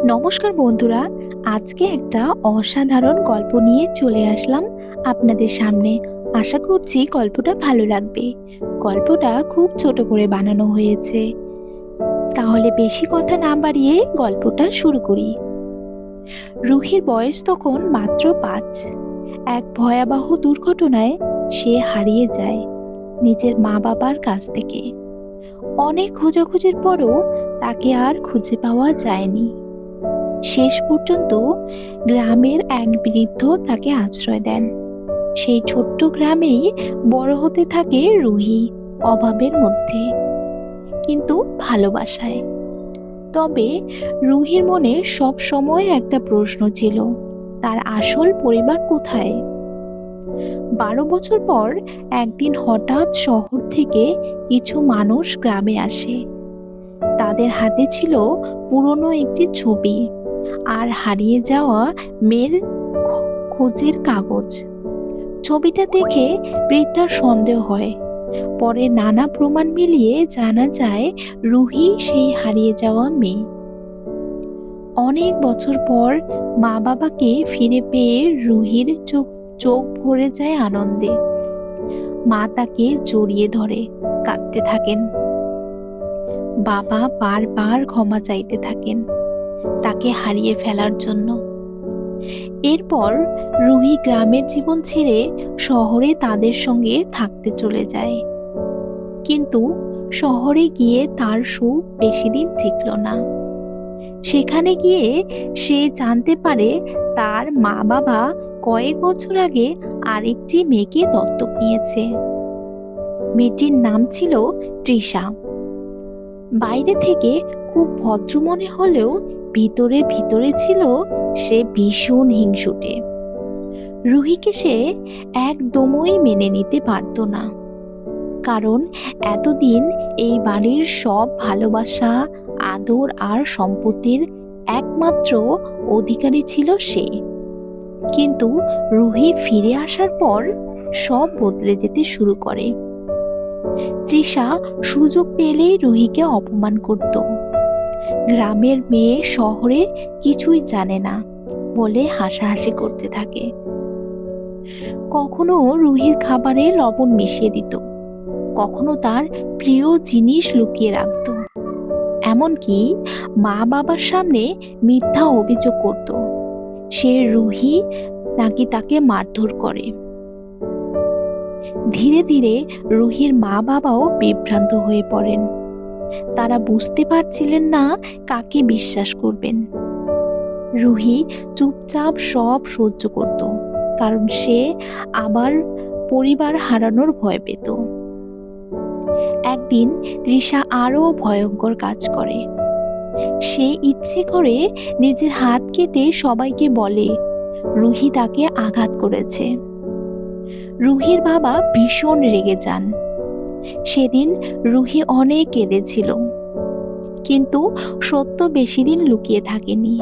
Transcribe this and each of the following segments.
নমস্কার বন্ধুরা, আজকে একটা অসাধারণ গল্প নিয়ে চলে আসলাম আপনাদের সামনে। আশা করছি গল্পটা ভালো লাগবে। গল্পটা খুব ছোট করে বানানো হয়েছে। তাহলে বেশি কথা না বাড়িয়ে গল্পটা শুরু করি। রুহির বয়স তখন মাত্র 5। এক ভয়াবহ দুর্ঘটনায় সে হারিয়ে যায় নিজের মা বাবার কাছ থেকে। অনেক খোঁজাখুঁজির পরও তাকে আর খুঁজে পাওয়া যায়নি। শেষ পর্যন্ত গ্রামের এক বৃদ্ধ তাকে আশ্রয় দেন। সেই ছোট্ট গ্রামেই বড় হতে থাকে রুহি, অভাবের মধ্যে কিন্তু ভালোবাসায়। তবে রুহির মনে সব সময় একটা প্রশ্ন ছিল, তার আসল পরিবার কোথায়? 12 বছর পর একদিন হঠাৎ শহর থেকে কিছু মানুষ গ্রামে আসে। তাদের হাতে ছিল পুরনো একটি ছবি আর হারিয়ে যাওয়া মেয়ের খোঁজের কাগজ। ছবিটা দেখে বৃদ্ধার সন্দেহ হয়। পরে নানা প্রমাণ মিলিয়ে জানা যায় রুহি সেই হারিয়ে যাওয়া মেয়ে। অনেক বছর পর মা বাবাকে ফিরে পেয়ে রুহির চোখ চোখ ভরে যায় আনন্দে। মা তাকে জড়িয়ে ধরে কাঁদতে থাকেন। বাবা বারবার ক্ষমা চাইতে থাকেন তাকে হারিয়ে ফেলার জন্য। এরপর রুহি গ্রামের জীবন ছেড়ে শহরে তাদের সঙ্গে থাকতে চলে যায়। কিন্তু শহরে গিয়ে তার সুখ বেশি দিন টিকল না। সেখানে গিয়ে সে জানতে পারে তার মা বাবা কয়েক বছর আগে আরেকটি মেয়েকে দত্তক নিয়েছে। মেয়েটির নাম ছিল তৃষা। বাইরে থেকে খুব ভদ্র মনে হলেও ভিতরে ভিতরে ছিল সে ভীষণ হিংসুটে। রুহিকে সে একদমই মেনে নিতে পারত না, কারণ এতদিন এই বাড়ির সব ভালোবাসা, আদর আর সম্পত্তির একমাত্র অধিকারী ছিল সে। কিন্তু রুহি ফিরে আসার পর সব বদলে যেতে শুরু করে। তৃষা সুযোগ পেলেই রুহিকে অপমান করত। গ্রামের মেয়ে শহরে কিছুই জানে না বলে হাসাহাসি করতে থাকে। কখনো রুহির খাবারে লবণ মিশিয়ে দিত, কখনো তার প্রিয় জিনিস লুকিয়ে রাখত। এমনকি মা বাবার সামনে মিথ্যা অভিযোগ করত সে রুহি নাকি তাকে মারধর করে। ধীরে ধীরে রুহির মা বাবাও বিভ্রান্ত হয়ে পড়েন। তারা বুঝতে পারছিলেন না কাকে বিশ্বাস করবেন। রুহি চুপচাপ সব সহ্য করত, কারণ সে আবার পরিবার হারানোর ভয় পেত। একদিন তৃষা আরো ভয়ঙ্কর কাজ করে। সে ইচ্ছে করে নিজের হাত কেটে সবাইকে বলে রুহি তাকে আঘাত করেছে। রুহির বাবা ভীষণ রেগে যান। সেদিন রুহি অনেক কেঁদেছিল, কিন্তু সত্য বেশি দিন লুকিয়ে থাকেনি।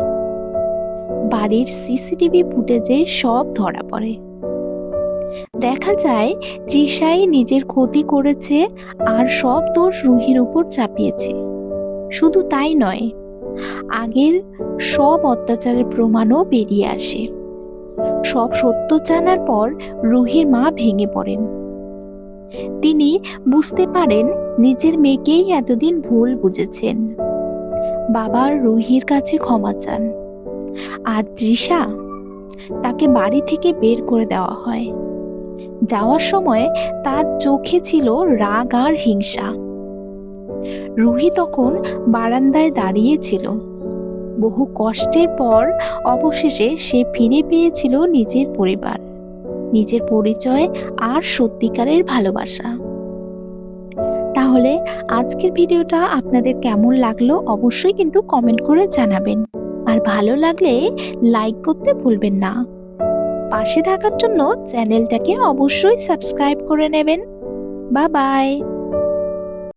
বাড়ির সিসিটিভি ফুটেজে সব ধরা পড়ে। দেখা যায় তৃষাই নিজের ক্ষতি করেছে আর সব দোষ রুহির উপর চাপিয়েছে। শুধু তাই নয়, আগের সব অত্যাচারের প্রমাণও বেরিয়ে আসে। সব সত্য জানার পর রুহির মা ভেঙে পড়েন। তিনি বুঝতে পারেন নিজের মেয়েকেই এতদিন ভুল বুঝেছেন। বাবা রুহির কাছে ক্ষমা চান, আর তৃষা তাকে বাড়ি থেকে বের করে দেওয়া হয়। যাওয়ার সময় তার চোখে ছিল রাগ আর হিংসা। রুহি তখন বারান্দায় দাঁড়িয়ে ছিল। বহু কষ্টের পর অবশেষে সে ফিরে পেয়েছিল নিজের পরিবার, নিজের পরিচয় আর সত্যিকারের ভালোবাসা। তাহলে আজকের ভিডিওটা আপনাদের কেমন লাগলো অবশ্যই কিন্তু কমেন্ট করে জানাবেন। আর ভালো লাগলে লাইক করতে ভুলবেন না। পাশে থাকার জন্য চ্যানেলটাকে অবশ্যই সাবস্ক্রাইব করে নেবেন। Bye bye.